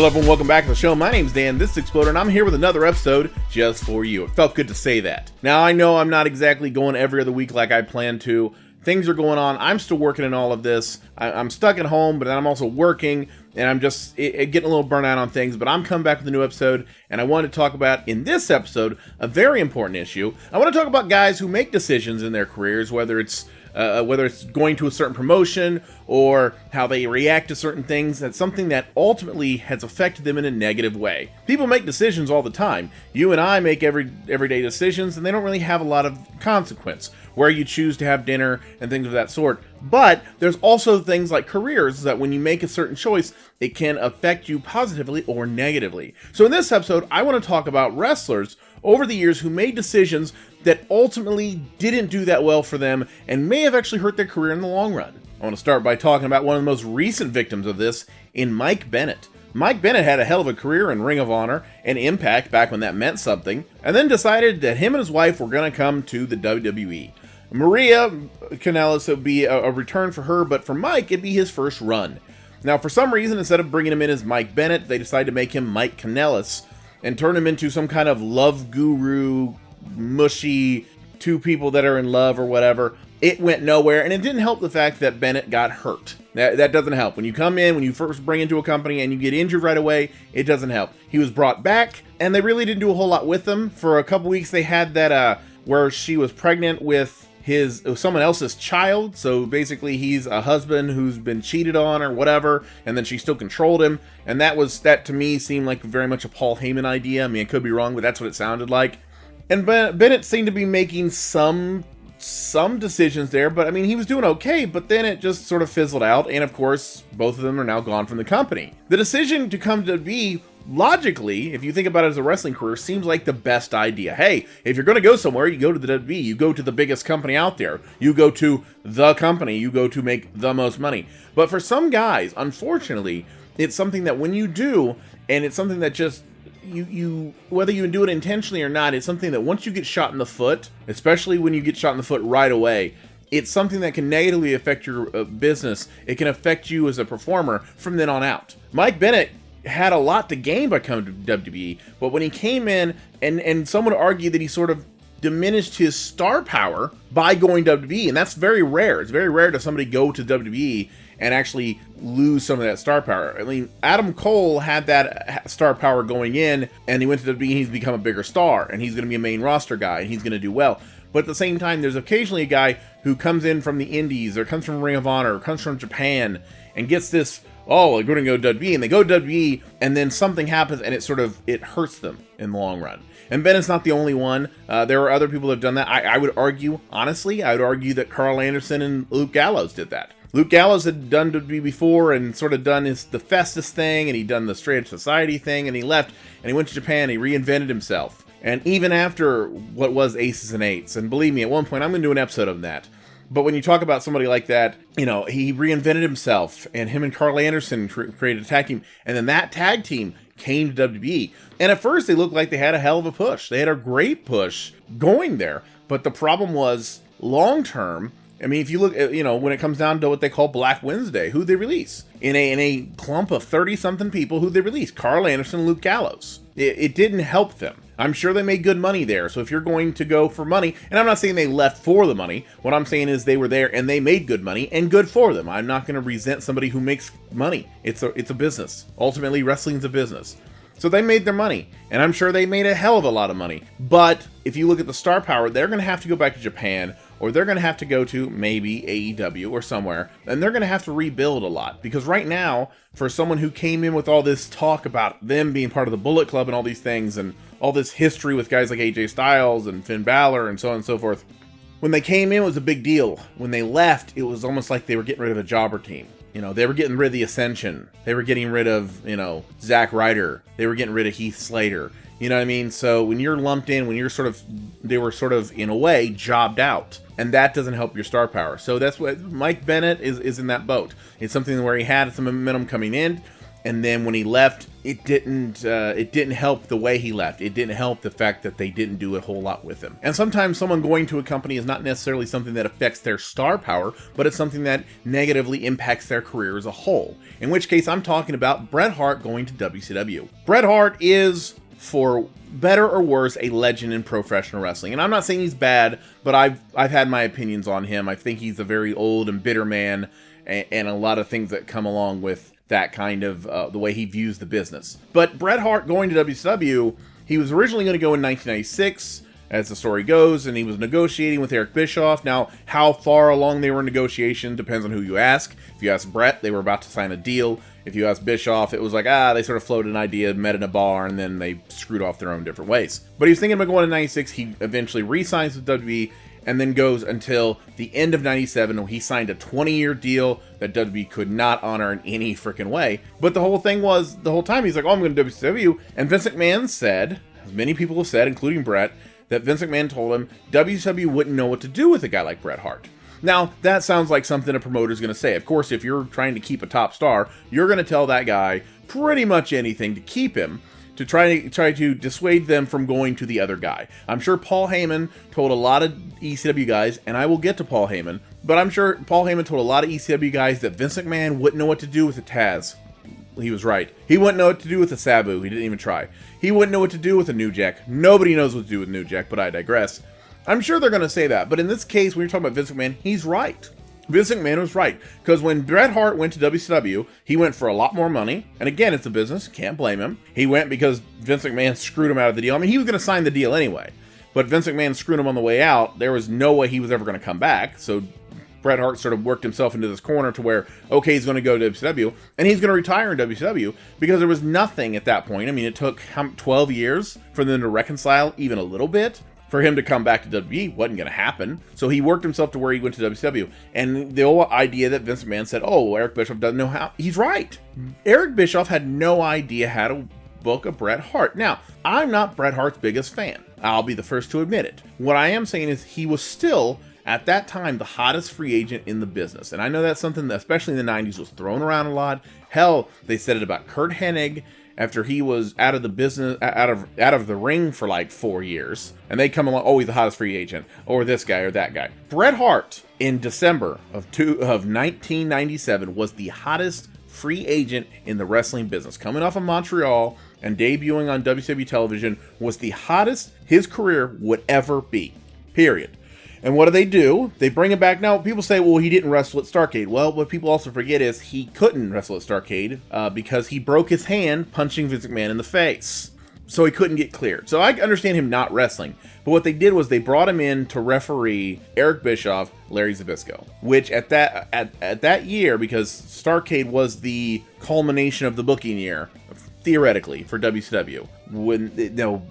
Hello everyone, welcome back to the show. My name's Dan, this is Exploder, and I'm here with another episode just for you. It felt good to say that. Now, I know I'm not exactly going every other week like I planned to. Things are going on. I'm still working in all of this. I'm stuck at home, but then I'm also working, and I'm just getting a little burnt out on things, but I'm coming back with a new episode, and I wanted to talk about, in this episode, a very important issue. I want to talk about guys who make decisions in their careers, whether it's going to a certain promotion or how they react to certain things. That's something that ultimately has affected them in a negative way. People make decisions all the time. You and I make everyday decisions, and they don't really have a lot of consequence. Where you choose to have dinner and things of that sort. But there's also things like careers that when you make a certain choice, it can affect you positively or negatively. So in this episode, I want to talk about wrestlers over the years who made decisions that ultimately didn't do that well for them and may have actually hurt their career in the long run. I want to start by talking about one of the most recent victims of this in Mike Bennett. Mike Bennett had a hell of a career in Ring of Honor and Impact back when that meant something, and then decided that him and his wife were going to come to the WWE. Maria Kanellis would be a return for her, but for Mike, it'd be his first run. Now, for some reason, instead of bringing him in as Mike Bennett, they decided to make him Mike Kanellis and turn him into some kind of love guru, mushy, two people that are in love or whatever. It went nowhere, and it didn't help the fact that Bennett got hurt. That doesn't help. When you come in, when you first bring into a company and you get injured right away, it doesn't help. He was brought back, and they really didn't do a whole lot with him. For a couple weeks, they had that where she was pregnant with someone else's child, so basically he's a husband who's been cheated on or whatever, and then she still controlled him, and that to me seemed like very much a Paul Heyman idea. I mean, I could be wrong, but that's what it sounded like. And Bennett seemed to be making some decisions there, but I mean, he was doing okay, but then it just sort of fizzled out, and of course, both of them are now gone from the company. The decision to come to be, logically, if you think about it as a wrestling career, seems like the best idea. Hey, if you're going to go somewhere, you go to the WWE, you go to the biggest company out there, you go to the company, you go to make the most money. But for some guys, unfortunately, it's something that when you do, and it's something that just, you whether you do it intentionally or not, it's something that once you get shot in the foot, especially when you get shot in the foot right away, it's something that can negatively affect your business. It can affect you as a performer from then on out. Mike Bennett had a lot to gain by coming to WWE, but when he came in, and some would argue that he sort of diminished his star power by going to WWE, and that's very rare. It's very rare to somebody go to WWE and actually lose some of that star power. I mean, Adam Cole had that star power going in, and he went to WWE, and he's become a bigger star, and he's going to be a main roster guy, and he's going to do well. But at the same time, there's occasionally a guy who comes in from the Indies, or comes from Ring of Honor, or comes from Japan, and gets this, oh, we're going to go to WWE, and they go to WWE, and then something happens, and it hurts them in the long run. And Bennett's not the only one. There are other people that have done that. I would argue, honestly, that Carl Anderson and Luke Gallows did that. Luke Gallows had done WWE before and sort of done the Festus thing, and he'd done the Straight Edge Society thing, and he left, and he went to Japan, and he reinvented himself. And even after what was Aces and Eights, and believe me, at one point, I'm going to do an episode of that. But when you talk about somebody like that, you know, he reinvented himself, and him and Carl Anderson created a tag team, and then that tag team came to WWE. And at first, they looked like they had a hell of a push. They had a great push going there. But the problem was, long term, I mean, if you look at, when it comes down to what they call Black Wednesday, who'd they release? In a clump of 30-something people, who'd they release? Carl Anderson and Luke Gallows. It didn't help them. I'm sure they made good money there. So if you're going to go for money, and I'm not saying they left for the money, what I'm saying is they were there and they made good money, and good for them. I'm not going to resent somebody who makes money. It's a business. Ultimately, wrestling's a business. So they made their money, and I'm sure they made a hell of a lot of money. But if you look at the star power, they're going to have to go back to Japan, or they're going to have to go to maybe AEW or somewhere, and they're going to have to rebuild a lot. Because right now, for someone who came in with all this talk about them being part of the Bullet Club and all these things, and all this history with guys like AJ Styles and Finn Balor and so on and so forth, when they came in, it was a big deal. When they left, it was almost like they were getting rid of a jobber team. They were getting rid of the Ascension. They were getting rid of, Zack Ryder. They were getting rid of Heath Slater. You know what I mean? So when you're lumped in, they were sort of, in a way, jobbed out. And that doesn't help your star power. So that's what Mike Bennett is in that boat. It's something where he had some momentum coming in. And then when he left, it didn't help the way he left. It didn't help the fact that they didn't do a whole lot with him. And sometimes someone going to a company is not necessarily something that affects their star power, but it's something that negatively impacts their career as a whole. In which case, I'm talking about Bret Hart going to WCW. Bret Hart is, for better or worse, a legend in professional wrestling. And I'm not saying he's bad, but I've had my opinions on him. I think he's a very old and bitter man, and a lot of things that come along with that kind of the way he views the business. But Bret Hart going to WCW, he was originally going to go in 1996, as the story goes, and he was negotiating with Eric Bischoff. Now, how far along they were in negotiation depends on who you ask. If you ask Bret, they were about to sign a deal. If you ask Bischoff, it was like, they sort of floated an idea, met in a bar, and then they screwed off their own different ways. But he was thinking about going in 96. He eventually re-signs with WWE, and then goes until the end of 97, when he signed a 20-year deal that WWE could not honor in any freaking way. But the whole thing was, the whole time, he's like, I'm going to WCW. And Vince McMahon said, as many people have said, including Bret, that Vince McMahon told him WCW wouldn't know what to do with a guy like Bret Hart. Now, that sounds like something a promoter's going to say. Of course, if you're trying to keep a top star, you're going to tell that guy pretty much anything to keep him, to try to dissuade them from going to the other guy. I'm sure Paul Heyman told a lot of ECW guys, and I will get to Paul Heyman, but I'm sure Paul Heyman told a lot of ECW guys that Vince McMahon wouldn't know what to do with the Taz. He was right. He wouldn't know what to do with the Sabu. He didn't even try. He wouldn't know what to do with a New Jack. Nobody knows what to do with New Jack, but I digress. I'm sure they're going to say that, but in this case, when you're talking about Vince McMahon, he's right. Vince McMahon was right, because when Bret Hart went to WCW, he went for a lot more money, and again, it's a business, can't blame him. He went because Vince McMahon screwed him out of the deal. I mean, he was going to sign the deal anyway, but Vince McMahon screwed him on the way out. There was no way he was ever going to come back, so Bret Hart sort of worked himself into this corner to where, okay, he's going to go to WCW, and he's going to retire in WCW, because there was nothing at that point. I mean, it took 12 years for them to reconcile even a little bit. For him to come back to WWE wasn't going to happen. So he worked himself to where he went to WCW. And the whole idea that Vince McMahon said, Eric Bischoff doesn't know how, he's right. Eric Bischoff had no idea how to book a Bret Hart. Now, I'm not Bret Hart's biggest fan. I'll be the first to admit it. What I am saying is he was still, at that time, the hottest free agent in the business. And I know that's something that, especially in the 90s, was thrown around a lot. Hell, they said it about Kurt Hennig after he was out of the business, out of the ring for like 4 years. And they come along, he's the hottest free agent, or this guy or that guy. Bret Hart, in December of 1997, was the hottest free agent in the wrestling business. Coming off of Montreal and debuting on WCW television, was the hottest his career would ever be. Period. And what do? They bring him back. Now, people say, he didn't wrestle at Starrcade. Well, what people also forget is he couldn't wrestle at Starrcade because he broke his hand punching Vince McMahon in the face. So he couldn't get cleared. So I understand him not wrestling. But what they did was they brought him in to referee Eric Bischoff, Larry Zbyszko. Which at that year, because Starrcade was the culmination of the booking year, theoretically, for WCW.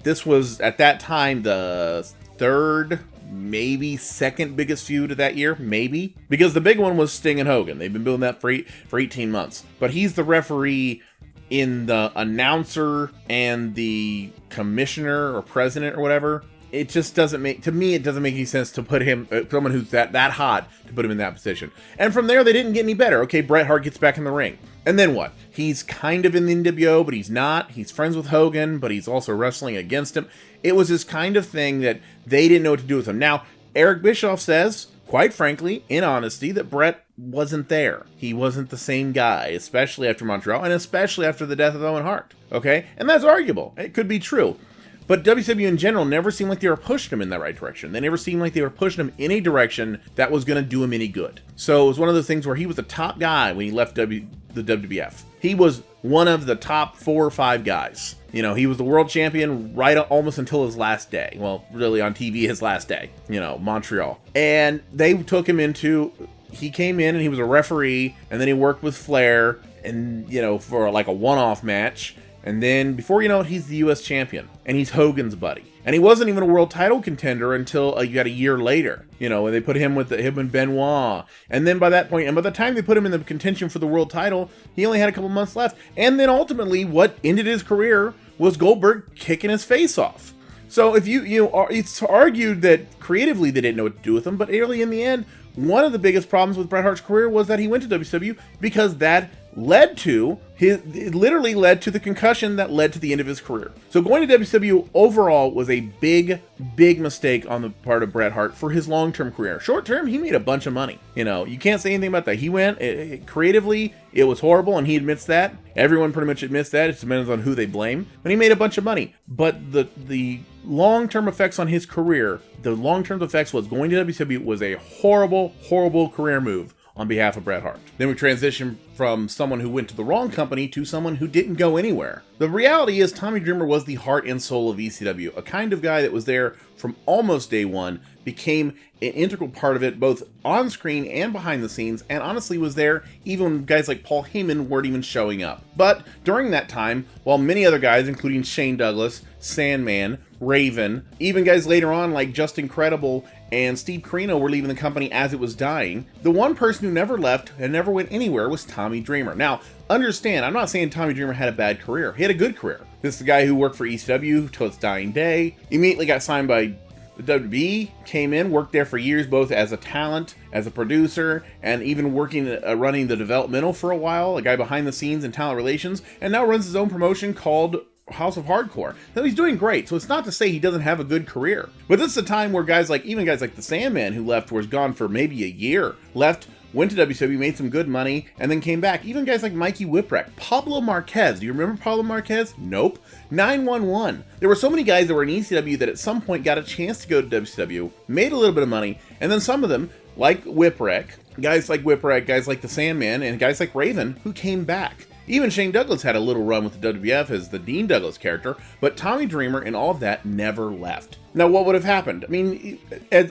This was, at that time, the third, maybe second biggest feud of that year, maybe, because the big one was Sting and Hogan. They've been building that for 18 months, but he's the referee in the announcer and the commissioner or president or whatever. It just doesn't make, to me, it doesn't make any sense to put him, someone who's that hot, to put him in that position. And from there, they didn't get any better. Okay, Bret Hart gets back in the ring. And then what? He's kind of in the NWO, but he's not. He's friends with Hogan, but he's also wrestling against him. It was this kind of thing that they didn't know what to do with him. Now, Eric Bischoff says, quite frankly, in honesty, that Bret wasn't there. He wasn't the same guy, especially after Montreal, and especially after the death of Owen Hart. Okay? And that's arguable. It could be true. But WCW in general never seemed like they were pushing him in that right direction. They never seemed like they were pushing him in any direction that was going to do him any good. So it was one of those things where he was the top guy when he left the WWF. He was one of the top 4 or 5 guys. You know, he was the world champion right almost until his last day. Well, really on TV, his last day, Montreal. And they took him he came in and he was a referee, and then he worked with Flair and, for like a one-off match. And then, before you know it, he's the U.S. champion. And he's Hogan's buddy. And he wasn't even a world title contender until you got a year later. When they put him with him and Benoit. And then by that point, and by the time they put him in the contention for the world title, he only had a couple months left. And then ultimately, what ended his career was Goldberg kicking his face off. So if it's argued that creatively they didn't know what to do with him, but really in the end, one of the biggest problems with Bret Hart's career was that he went to WCW because that it literally led to the concussion that led to the end of his career. So going to WCW overall was a big mistake on the part of Bret Hart for his long-term career. Short-term, he made a bunch of money. You know, you can't say anything about that. He went creatively, it was horrible, and he admits that. Everyone pretty much admits that. It depends on who they blame. But he made a bunch of money. But the long-term effects on his career, the long-term effects was going to WCW was a horrible career move on behalf of Bret Hart. Then we transition from someone who went to the wrong company to someone who didn't go anywhere. The reality is Tommy Dreamer was the heart and soul of ECW, a kind of guy that was there from almost day one, became an integral part of it both on screen and behind the scenes, and honestly was there even when guys like Paul Heyman weren't even showing up. But during that time, while many other guys, including Shane Douglas, Sandman, Raven, even guys later on like Just Incredible and Steve Corino were leaving the company as it was dying, the one person who never left and never went anywhere was Tommy Dreamer. Now, understand, I'm not saying Tommy Dreamer had a bad career. He had a good career. This is the guy who worked for ECW till his dying day, immediately got signed by the WWE, came in, worked there for years, both as a talent, as a producer, and even working, running the developmental for a while, a guy behind the scenes in talent relations, and now runs his own promotion called House of Hardcore. So he's doing great. So it's not to say he doesn't have a good career. But this is a time where even guys like the Sandman, who left, was gone for maybe a year, left, went to WCW, made some good money, and then came back. Even guys like Mikey Whipwreck, Pablo Marquez. Do you remember Pablo Marquez? Nope. 911. There were so many guys that were in ECW that at some point got a chance to go to WCW, made a little bit of money, and then some of them, like Whipwreck, guys like the Sandman, and guys like Raven, who came back. Even Shane Douglas had a little run with the WWF as the Dean Douglas character, but Tommy Dreamer and all of that never left. Now, what would have happened? I mean,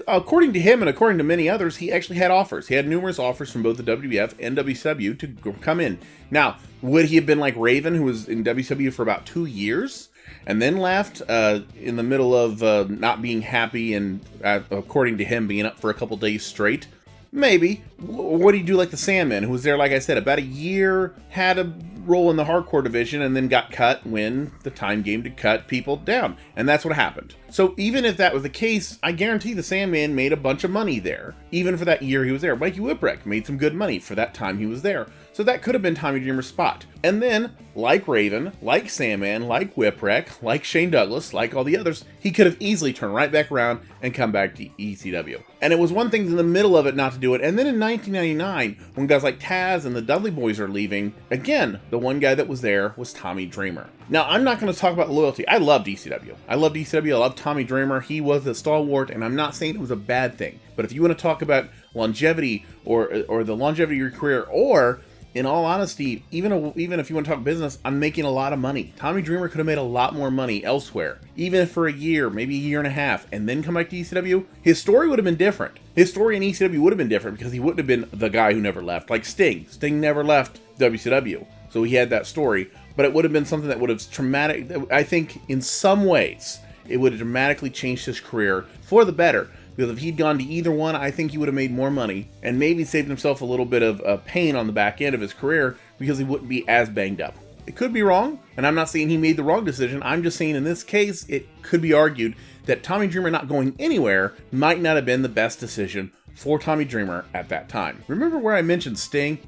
according to him and according to many others, he actually had offers. He had numerous offers from both the WWF and WCW to come in. Now, would he have been like Raven, who was in WCW for about 2 years and then left in the middle of not being happy and, according to him, being up for a couple days straight? Maybe. What do you do like the Sandman, who was there, like I said, about a year, had a role in the hardcore division, and then got cut when the time came to cut people down. And that's what happened. So even if that was the case, I guarantee the Sandman made a bunch of money there, even for that year he was there. Mikey Whipwreck made some good money for that time he was there. So that could have been Tommy Dreamer's spot. And then, like Raven, like Sandman, like Whipwreck, like Shane Douglas, like all the others, he could have easily turned right back around and come back to ECW. And it was one thing in the middle of it not to do it. And then in 1999, when guys like Taz and the Dudley Boys are leaving, again, the one guy that was there was Tommy Dreamer. Now, I'm not going to talk about loyalty. I loved ECW. I loved Tommy Dreamer. He was a stalwart, and I'm not saying it was a bad thing. But if you want to talk about longevity or the longevity of your career, or in all honesty, even if you want to talk business, I'm making a lot of money. Tommy Dreamer could have made a lot more money elsewhere, even for a year, maybe a year and a half, and then come back to ECW. His story would have been different. His story in ECW would have been different because he wouldn't have been the guy who never left, like Sting. Sting never left WCW, so he had that story. But it would have been something that would have I think in some ways, it would have dramatically changed his career for the better. Because if he'd gone to either one, I think he would have made more money and maybe saved himself a little bit of pain on the back end of his career because he wouldn't be as banged up. It could be wrong, and I'm not saying he made the wrong decision. I'm just saying in this case, it could be argued that Tommy Dreamer not going anywhere might not have been the best decision for Tommy Dreamer at that time. Remember where I mentioned Sting,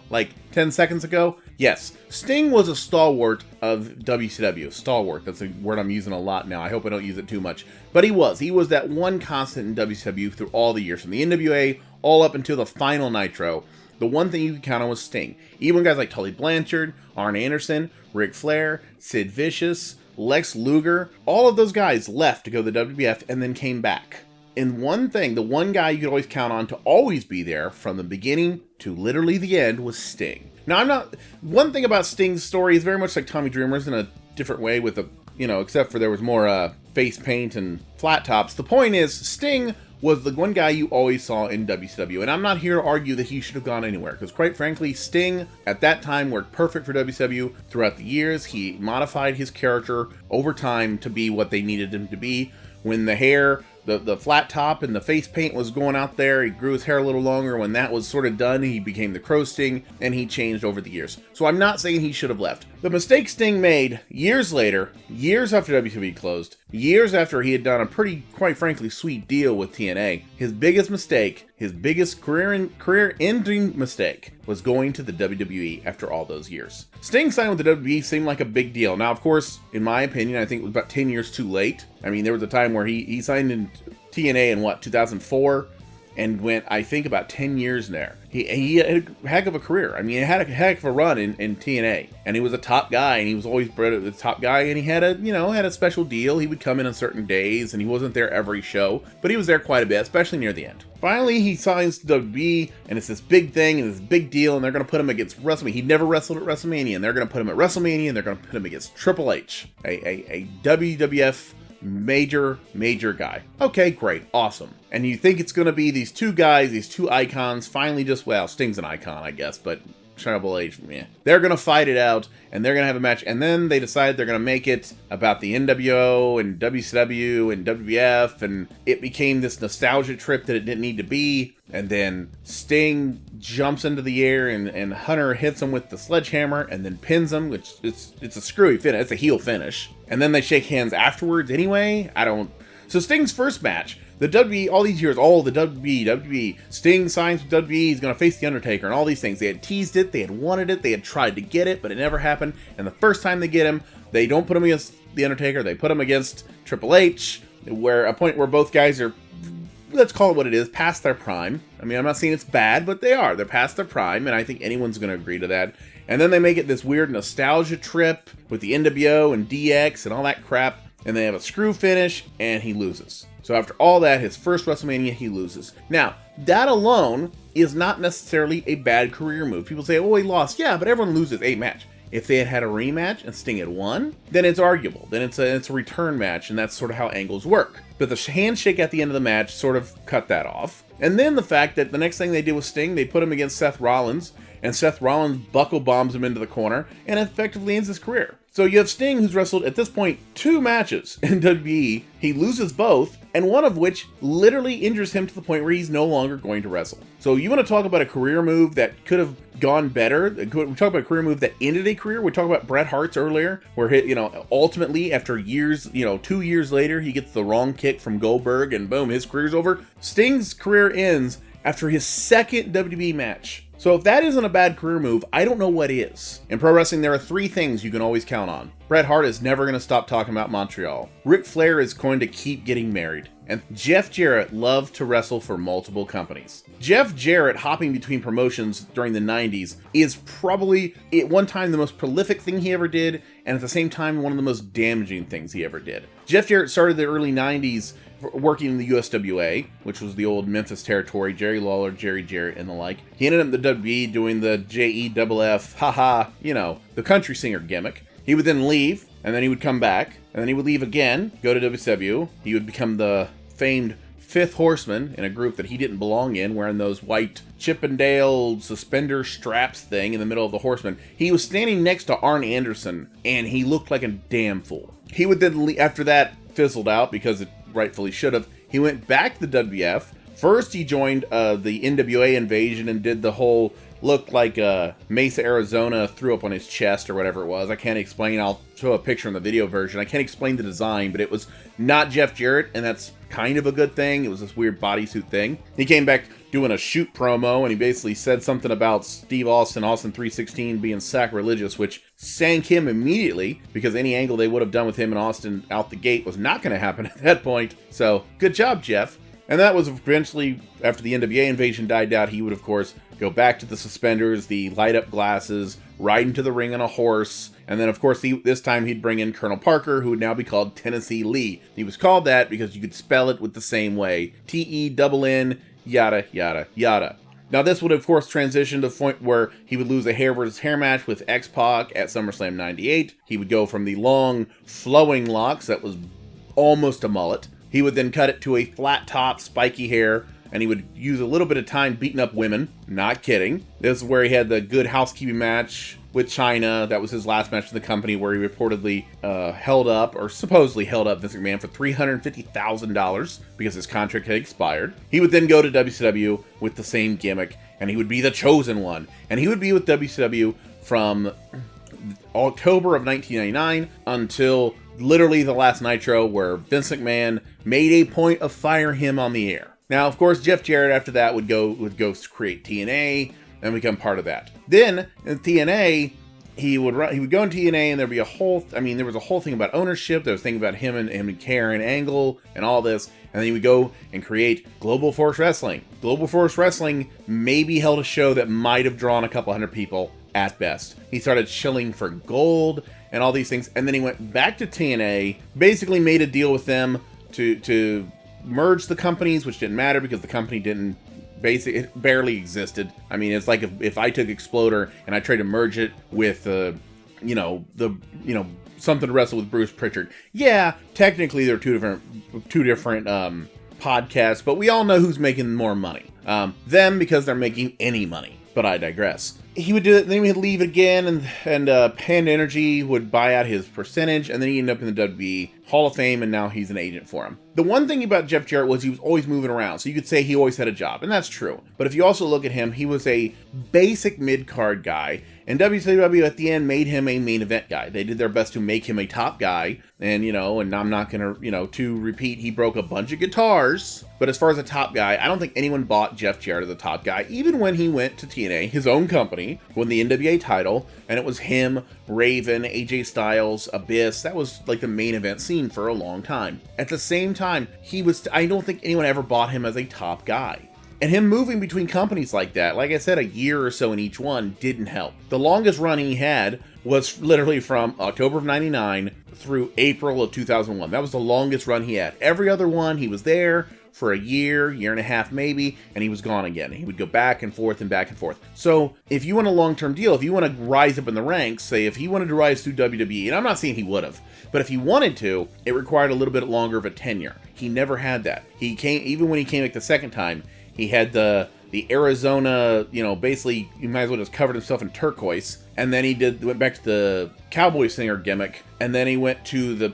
like 10 seconds ago? Yes, Sting was a stalwart of WCW. Stalwart, that's a word I'm using a lot now. I hope I don't use it too much. But he was that one constant in WCW through all the years, from the NWA all up until the final Nitro. The one thing you could count on was Sting. Even guys like Tully Blanchard, Arn Anderson, Ric Flair, Sid Vicious, Lex Luger, all of those guys left to go to the WWF and then came back. And one thing, the one guy you could always count on to always be there from the beginning to literally the end was Sting. Now, one thing about Sting's story is very much like Tommy Dreamer's in a different way with except for there was more face paint and flat tops. The point is, Sting was the one guy you always saw in WCW. And I'm not here to argue that he should have gone anywhere, because quite frankly, Sting at that time worked perfect for WCW throughout the years. He modified his character over time to be what they needed him to be. When the hair, the flat top and the face paint was going out there, he grew his hair a little longer. When that was sort of done, he became the Crow Sting, and he changed over the years. So I'm not saying he should have left, The mistake Sting made years later, years after WWE closed, years after he had done a pretty, quite frankly, sweet deal with TNA, his biggest mistake, his biggest career-ending mistake, was going to the WWE after all those years. Sting signing with the WWE seemed like a big deal. Now, of course, in my opinion, I think it was about 10 years too late. I mean, there was a time where he signed in TNA in, 2004? And went, I think, about 10 years there. He had a heck of a career. I mean, he had a heck of a run in TNA. And he was a top guy, and he was always bred as the top guy, and he had a special deal. He would come in on certain days, and he wasn't there every show, but he was there quite a bit, especially near the end. Finally, he signs to WWE, and it's this big thing, and this big deal, and they're going to put him against WrestleMania. He never wrestled at WrestleMania, and they're going to put him at WrestleMania, and they're going to put him against Triple H, a WWF major guy. Okay, great, awesome. And you think it's going to be these two guys, these two icons, finally Sting's an icon, I guess, but Triple H, yeah. They're going to fight it out, and they're going to have a match, and then they decide they're going to make it about the NWO and WCW and WWF, and it became this nostalgia trip that it didn't need to be, and then Sting jumps into the air, and Hunter hits him with the sledgehammer, and then pins him, which it's a screwy finish, it's a heel finish, and then they shake hands afterwards anyway. So Sting's first match, the WWE, all these years, the WWE, Sting signs with WWE, he's going to face The Undertaker, and all these things. They had teased it, they had wanted it, they had tried to get it, but it never happened. And the first time they get him, they don't put him against The Undertaker, they put him against Triple H, where a point where both guys are, let's call it what it is, past their prime. I mean, I'm not saying it's bad, but they're past their prime, and I think anyone's going to agree to that. And then they make it this weird nostalgia trip with the NWO and DX and all that crap, and they have a screw finish, and he loses. So after all that, his first WrestleMania, he loses. Now, that alone is not necessarily a bad career move. People say, oh, he lost. Yeah, but everyone loses a match. If they had had a rematch and Sting had won, then it's arguable. Then it's a return match, and that's sort of how angles work. But the handshake at the end of the match sort of cut that off. And then the fact that the next thing they did with Sting, they put him against Seth Rollins, and Seth Rollins buckle bombs him into the corner, and effectively ends his career. So you have Sting, who's wrestled, at this point, 2 matches in WWE. He loses both, and one of which literally injures him to the point where he's no longer going to wrestle. So you want to talk about a career move that could have gone better? We talk about a career move that ended a career. We talked about Bret Hart's earlier, where ultimately, after years, 2 years later, he gets the wrong kick from Goldberg, and boom, his career's over. Sting's career ends after his second WWE match. So if that isn't a bad career move, I don't know what is. In pro wrestling, there are 3 things you can always count on. Bret Hart is never going to stop talking about Montreal. Ric Flair is going to keep getting married. And Jeff Jarrett loved to wrestle for multiple companies. Jeff Jarrett hopping between promotions during the 90s is probably, at one time, the most prolific thing he ever did, and at the same time, one of the most damaging things he ever did. Jeff Jarrett started the early 90s working in the USWA, which was the old Memphis territory, Jerry Lawler, Jerry Jarrett, and the like. He ended up in the WWE doing the JEFF, the country singer gimmick. He would then leave, and then he would come back, and then he would leave again, go to WCW. He would become the famed 5th Horseman in a group that he didn't belong in, wearing those white Chippendale suspender straps thing in the middle of the Horseman. He was standing next to Arn Anderson, and he looked like a damn fool. He would then, after that fizzled out, because it rightfully should have, he went back to the WWF. First, he joined the NWA invasion and did the whole looked like Mesa, Arizona threw up on his chest or whatever it was. I can't explain. I'll show a picture in the video version. I can't explain the design, but it was not Jeff Jarrett, and that's kind of a good thing. It was this weird bodysuit thing. He came back doing a shoot promo, and he basically said something about Steve Austin 316 being sacrilegious, which sank him immediately, because any angle they would have done with him and Austin out the gate was not going to happen at that point. So, good job, Jeff. And that was eventually, after the NWA invasion died out, he would, of course, go back to the suspenders, the light-up glasses, ride into the ring on a horse, and then, of course, this time he'd bring in Colonel Parker, who would now be called Tennessee Lee. He was called that because you could spell it with the same way. T-E-N-N, yada, yada, yada. Now, this would, of course, transition to the point where he would lose a hair versus hair match with X-Pac at SummerSlam 98. He would go from the long, flowing locks that was almost a mullet. He would then cut it to a flat top, spiky hair, and he would use a little bit of time beating up women. Not kidding. This is where he had the Good Housekeeping match with Chyna. That was his last match in the company, where he reportedly supposedly held up Vince McMahon for $350,000 because his contract had expired. He would then go to WCW with the same gimmick, and he would be the chosen one. And he would be with WCW from October of 1999 until literally the last Nitro, where Vince McMahon made a point of firing him on the air. Now, of course, Jeff Jarrett after that would go to create TNA and become part of that. Then in TNA, he would go in TNA, and there'd be there was a whole thing about ownership. There was a thing about him and Karen Angle and all this. And then he would go and create Global Force Wrestling. Global Force Wrestling maybe held a show that might have drawn a couple hundred people at best. He started shilling for gold and all these things. And then he went back to TNA, basically made a deal with them to merge the companies, which didn't matter because the company it barely existed. I mean, it's like if I took Exploder and I tried to merge it with something to wrestle with Bruce Pritchard. Yeah, technically they're two different podcasts, but we all know who's making more money. Them, because they're making any money. But I digress. He would do it, then he would leave again, and Panda Energy would buy out his percentage, and then he ended up in the WWE Hall of Fame, and now he's an agent for him. The one thing about Jeff Jarrett was he was always moving around, so you could say he always had a job, and that's true. But if you also look at him, he was a basic mid-card guy, and WCW at the end made him a main event guy. They did their best to make him a top guy, and I'm not gonna, to repeat, he broke a bunch of guitars, but as far as a top guy, I don't think anyone bought Jeff Jarrett as a top guy, even when he went to TNA, his own company, won the NWA title, and it was him, Raven, AJ Styles, Abyss. That was like the main event scene for a long time. At the same time, I don't think anyone ever bought him as a top guy. And him moving between companies like that, like I said, a year or so in each one didn't help. The longest run he had was literally from October of 99 through April of 2001. That was the longest run he had. Every other one, he was there for a year and a half maybe, and he was gone again. He would go back and forth and back and forth. So if you want a long-term deal, if you want to rise up in the ranks, say if he wanted to rise through WWE, and I'm not saying he would have, but if he wanted to, it required a little bit longer of a tenure. He never had that. Even when he came back the second time, he had the Arizona, basically you might as well just covered himself in turquoise. And then he went back to the cowboy singer gimmick. And then he went to the,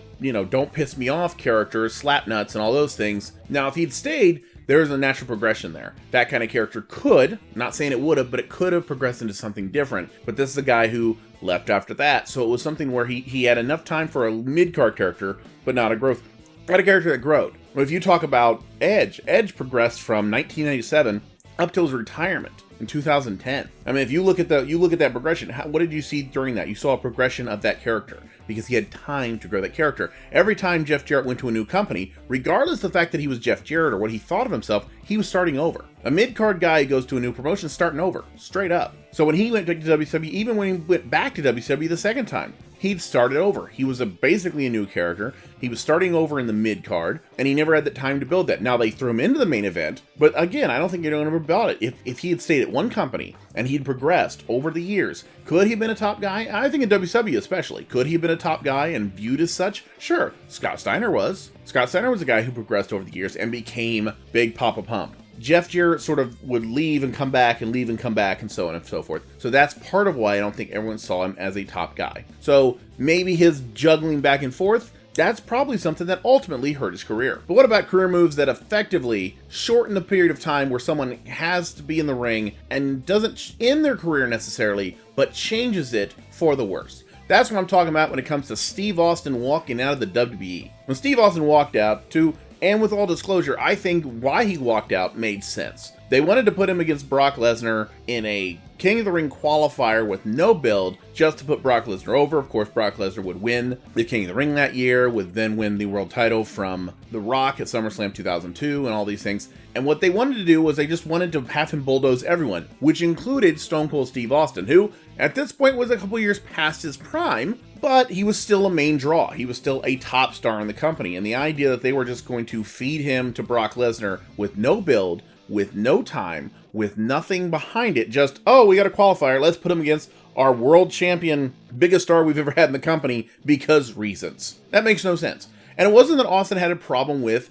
don't piss me off characters, Slapnuts and all those things. Now, if he'd stayed, there's a natural progression there. That kind of character could, not saying it would have, but it could have progressed into something different. But this is a guy who left after that. So it was something where he had enough time for a mid-card character, but not a growth. Not a character that growed. If you talk about Edge progressed from 1997 up till his retirement in 2010. I mean, if you look at that progression, what did you see during that? You saw a progression of that character because he had time to grow that character. Every time Jeff Jarrett went to a new company, regardless of the fact that he was Jeff Jarrett or what he thought of himself, he was starting over. A mid-card guy who goes to a new promotion starting over, straight up. So when he went to WCW, even when he went back to WCW the second time, he'd started over. He was basically a new character. He was starting over in the mid-card, and he never had the time to build that. Now, they threw him into the main event, but again, I don't think anyone ever bought it. If he had stayed at one company, and he'd progressed over the years, could he have been a top guy? I think in WCW especially. Could he have been a top guy and viewed as such? Sure. Scott Steiner was. Scott Steiner was a guy who progressed over the years and became Big Papa Pump. Jeff Jarrett sort of would leave and come back and leave and come back and so on and so forth. So that's part of why I don't think everyone saw him as a top guy. So maybe his juggling back and forth, that's probably something that ultimately hurt his career. But what about career moves that effectively shorten the period of time where someone has to be in the ring and doesn't end their career necessarily, but changes it for the worse? That's what I'm talking about when it comes to Steve Austin walking out of the WWE. When Steve Austin walked out, and with all disclosure, I think why he walked out made sense. They wanted to put him against Brock Lesnar in a King of the Ring qualifier with no build, just to put Brock Lesnar over. Of course, Brock Lesnar would win the King of the Ring that year, would then win the world title from The Rock at SummerSlam 2002 and all these things. And what they wanted to do was they just wanted to have him bulldoze everyone, which included Stone Cold Steve Austin, who at this point was a couple years past his prime, but he was still a main draw. He was still a top star in the company. And the idea that they were just going to feed him to Brock Lesnar with no build, with no time, with nothing behind it, just, oh, we got a qualifier, let's put him against our world champion, biggest star we've ever had in the company, because reasons. That makes no sense. And it wasn't that Austin had a problem with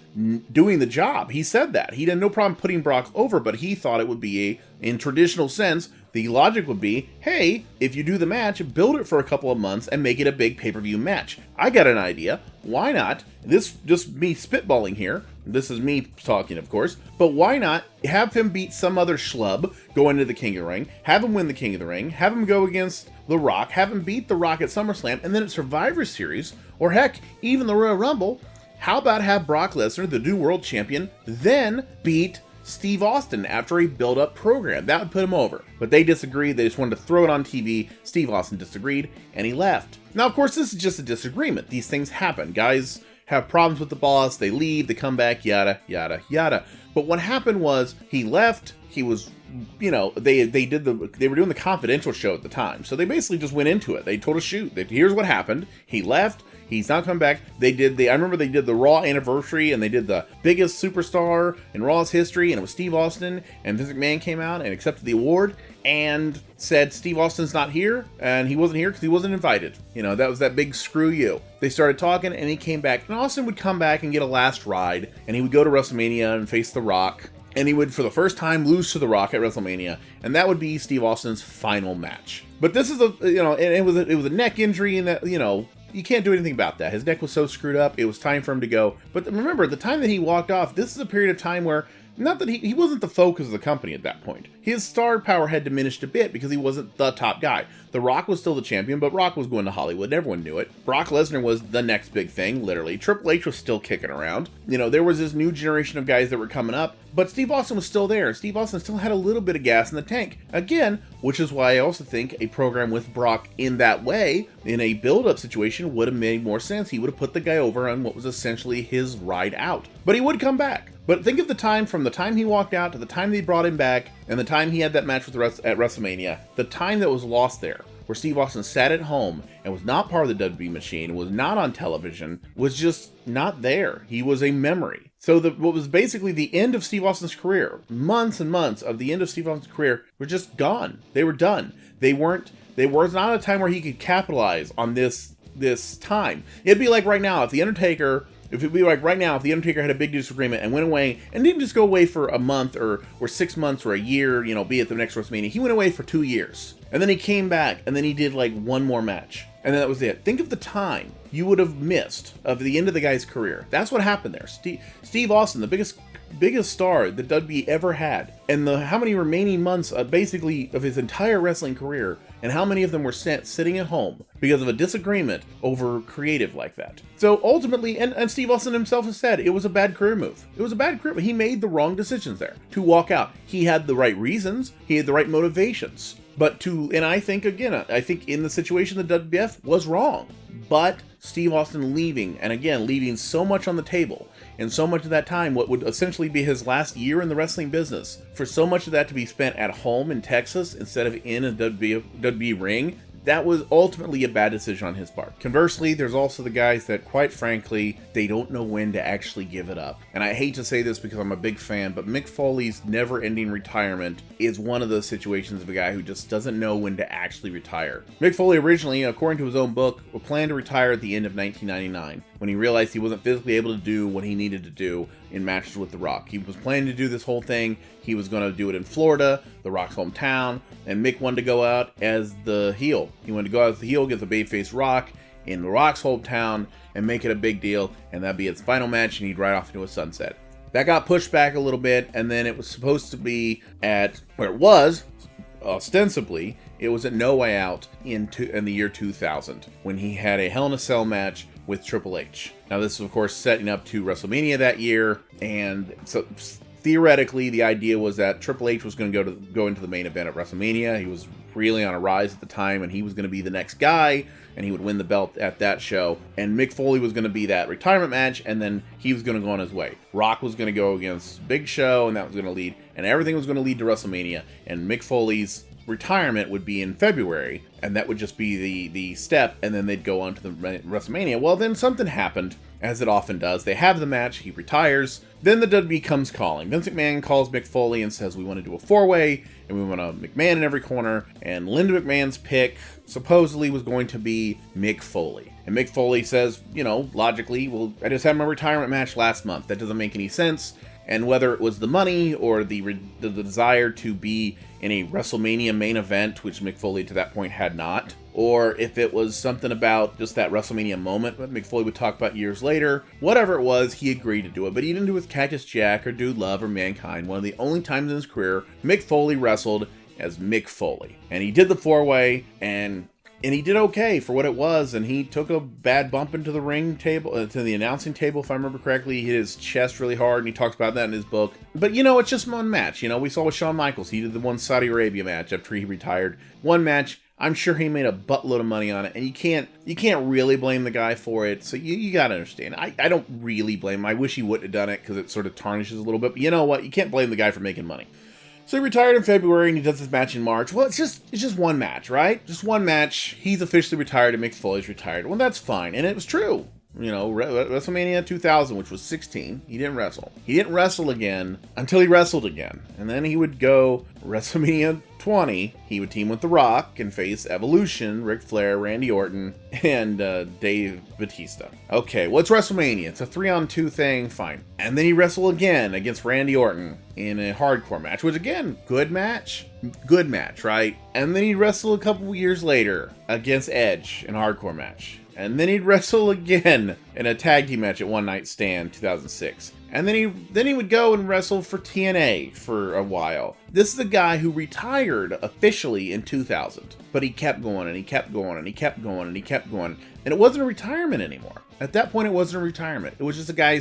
doing the job. He said that. He had no problem putting Brock over, but he thought it would be, in traditional sense, the logic would be, hey, if you do the match, build it for a couple of months and make it a big pay-per-view match. I got an idea. Why not? This just me spitballing here. This is me talking, of course. But why not have him beat some other schlub, go into the King of the Ring, have him win the King of the Ring, have him go against The Rock, have him beat The Rock at SummerSlam, and then at Survivor Series, or heck, even the Royal Rumble. How about have Brock Lesnar, the new world champion, then beat Steve Austin after a build-up program? That would put him over. But they disagreed. They just wanted to throw it on TV. Steve Austin disagreed, and he left. Now, of course, this is just a disagreement. These things happen. Guys have problems with the boss. They leave. They come back. Yada, yada, yada. But what happened was he left. He was, you know, they were doing the Confidential show at the time. So they basically just went into it. They told us, shoot, here's what happened. He left. He's not coming back. I remember they did the Raw anniversary, and they did the biggest superstar in Raw's history, and it was Steve Austin, and Vince McMahon came out and accepted the award and said Steve Austin's not here, and he wasn't here because he wasn't invited. You know, that was that big screw you. They started talking, and he came back, and Austin would come back and get a last ride, and he would go to WrestleMania and face The Rock, and he would, for the first time, lose to The Rock at WrestleMania, and that would be Steve Austin's final match. But this is and it was a neck injury, and that, you know, you can't do anything about that. His neck was so screwed up, it was time for him to go. But remember, the time that he walked off, this is a period of time where, not that he wasn't the focus of the company at that point. His star power had diminished a bit because he wasn't the top guy. The Rock was still the champion, but Rock was going to Hollywood. Everyone knew it. Brock Lesnar was the next big thing, literally. Triple H was still kicking around. You know, there was this new generation of guys that were coming up, but Steve Austin was still there. Steve Austin still had a little bit of gas in the tank. Again, which is why I also think a program with Brock in that way, in a build-up situation, would have made more sense. He would have put the guy over on what was essentially his ride out. But he would come back. But think of the time from the time he walked out to the time they brought him back and the time he had that match with at WrestleMania, the time that was lost there, where Steve Austin sat at home and was not part of the WWE machine, was not on television, was just not there. He was a memory. So what was basically the end of Steve Austin's career, months and months of the end of Steve Austin's career, were just gone. They were done. There was not a time where he could capitalize on this time. It'd be like right now, if The Undertaker had a big disagreement and went away, and didn't just go away for a month or 6 months or a year, you know, be at the next WrestleMania. He went away for 2 years. And then he came back, and then he did like one more match. And then that was it. Think of the time you would have missed of the end of the guy's career. That's what happened there. Steve Austin, the biggest star that WWE ever had, and how many remaining months basically of his entire wrestling career, and how many of them were sitting at home because of a disagreement over creative like that. So ultimately, and Steve Austin himself has said, it was a bad career move. It was a bad career, but he made the wrong decisions there to walk out. He had the right reasons, he had the right motivations, and I think in the situation the WWF was wrong. But Steve Austin leaving so much on the table, and so much of that time, what would essentially be his last year in the wrestling business, for so much of that to be spent at home in Texas instead of in a WWE ring, that was ultimately a bad decision on his part. Conversely, there's also the guys that, quite frankly, they don't know when to actually give it up. And I hate to say this because I'm a big fan, but Mick Foley's never-ending retirement is one of those situations of a guy who just doesn't know when to actually retire. Mick Foley originally, according to his own book, planned to retire at the end of 1999, when he realized he wasn't physically able to do what he needed to do in matches with The Rock. He was planning to do this whole thing. He was going to do it in Florida, The Rock's hometown, and Mick wanted to go out as the heel. He wanted to go out as the heel, get the babyface Rock in The Rock's hometown, and make it a big deal, and that'd be his final match, and he'd ride off into a sunset. That got pushed back a little bit, and then it was supposed to be at where it was, ostensibly, it was at No Way Out in the year 2000, when he had a Hell in a Cell match with Triple H. Now, this is, of course, setting up to WrestleMania that year, and so theoretically, the idea was that Triple H was going to go into the main event at WrestleMania. He was really on a rise at the time, and he was going to be the next guy, and he would win the belt at that show. And Mick Foley was going to be that retirement match, and then he was going to go on his way. Rock was going to go against Big Show, and that was going to lead, and everything was going to lead to WrestleMania, and Mick Foley's retirement would be in February, and that would just be the step, and then they'd go on to the WrestleMania. Well, then something happened, as it often does. They have the match, he retires, then the WWE comes calling. Vince McMahon calls Mick Foley and says, we want to do a four-way, and we want a McMahon in every corner, and Linda McMahon's pick supposedly was going to be Mick Foley. And Mick Foley says, logically, well, I just had my retirement match last month. That doesn't make any sense. And whether it was the money or the desire to be in a WrestleMania main event, which Mick Foley to that point had not, or if it was something about just that WrestleMania moment that Mick Foley would talk about years later, whatever it was, he agreed to do it. But he didn't do it with Cactus Jack or Dude Love or Mankind. One of the only times in his career, Mick Foley wrestled as Mick Foley. And he did the 4-way, and he did okay for what it was, and he took a bad bump into the ring table, to the announcing table, if I remember correctly. He hit his chest really hard, and he talks about that in his book. But, it's just one match. We saw with Shawn Michaels. He did the one Saudi Arabia match after he retired. One match. I'm sure he made a buttload of money on it, and you can't really blame the guy for it, so you gotta understand. I don't really blame him. I wish he wouldn't have done it, because it sort of tarnishes a little bit, but you know what? You can't blame the guy for making money. So he retired in February, and he does this match in March. Well, it's just one match, right? Just one match. He's officially retired, and Mick Foley's retired. Well, that's fine, and it was true. WrestleMania 2000, which was 16, he didn't wrestle. He didn't wrestle again until he wrestled again. And then he would go WrestleMania 20, he would team with The Rock and face Evolution, Ric Flair, Randy Orton, and Dave Bautista. Okay, well, it's WrestleMania. It's a 3-on-2 thing, fine. And then he wrestled again against Randy Orton in a hardcore match, which again, good match, right? And then he'd wrestle a couple years later against Edge in a hardcore match. And then he'd wrestle again in a tag team match at One Night Stand 2006. And then he would go and wrestle for TNA for a while. This is a guy who retired officially in 2000, but he kept going and he kept going and he kept going and he kept going. And it wasn't a retirement anymore. At that point, it wasn't a retirement. It was just a guy.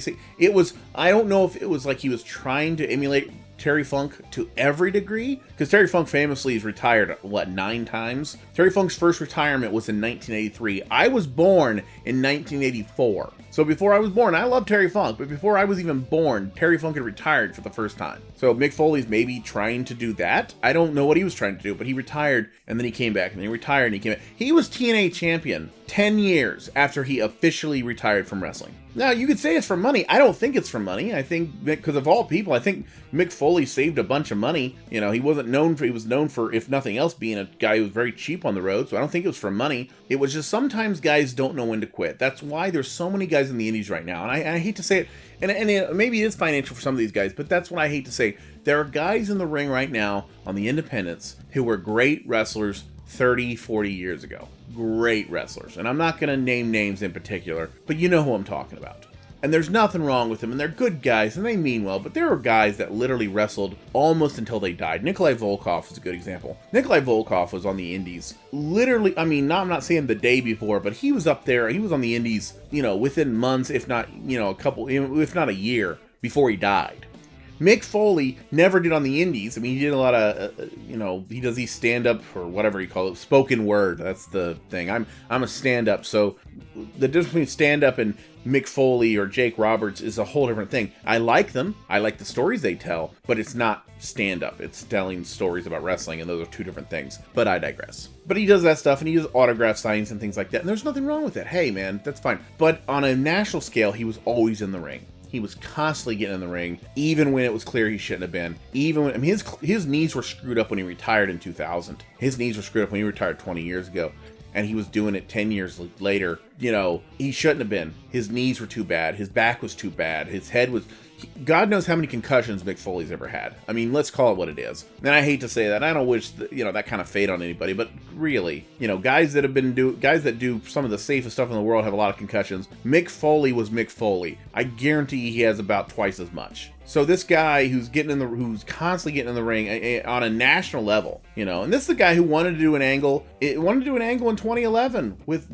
I don't know if it was like he was trying to emulate Terry Funk to every degree, because Terry Funk famously is retired 9 times. Terry Funk's first retirement was in 1983. I was born in 1984. So before I was born, I love Terry Funk, but before I was even born, Terry Funk had retired for the first time. So Mick Foley's maybe trying to do that. I don't know what he was trying to do, but he retired, and then he came back, and then he retired, and he came back. He was TNA champion 10 years after he officially retired from wrestling. Now, you could say it's for money. I don't think it's for money. I think, because of all people, I think Mick Foley saved a bunch of money. He was known for, if nothing else, being a guy who was very cheap on the road, so I don't think it was for money. It was just sometimes guys don't know when to quit. That's why there's so many guys in the indies right now, and I hate to say it, and maybe it is financial for some of these guys, but that's what I hate to say. There are guys in the ring right now on the independents who were great wrestlers 30, 40 years ago. Great wrestlers. And I'm not going to name names in particular, but you know who I'm talking about. And there's nothing wrong with them, and they're good guys, and they mean well, but there are guys that literally wrestled almost until they died. Nikolai Volkov is a good example. Nikolai Volkov was on the indies, literally, I'm not saying the day before, but he was up there, he was on the indies, within months, if not, a couple, if not a year before he died. Mick Foley never did on the indies. He did a lot of, he does these stand-up, or whatever you call it, spoken word. That's the thing. I'm a stand-up, so the difference between stand-up and Mick Foley or Jake Roberts is a whole different thing. I like them. I like the stories they tell, but it's not stand-up. It's telling stories about wrestling, and those are two different things. But I digress. But he does that stuff, and he does autograph signings and things like that, and there's nothing wrong with that. Hey, man, that's fine. But on a national scale, he was always in the ring. He was constantly getting in the ring, even when it was clear he shouldn't have been. Even when, his knees were screwed up when he retired in 2000. His knees were screwed up when he retired 20 years ago, and he was doing it 10 years later. He shouldn't have been. His knees were too bad. His back was too bad. His head was... God knows how many concussions Mick Foley's ever had. Let's call it what it is. And I hate to say that. I don't wish that kind of fate on anybody, but really, guys that do some of the safest stuff in the world have a lot of concussions. Mick Foley was Mick Foley. I guarantee he has about twice as much. So this guy who's constantly getting in the ring on a national level, and this is the guy who wanted to do an angle. Wanted to do an angle in 2011 with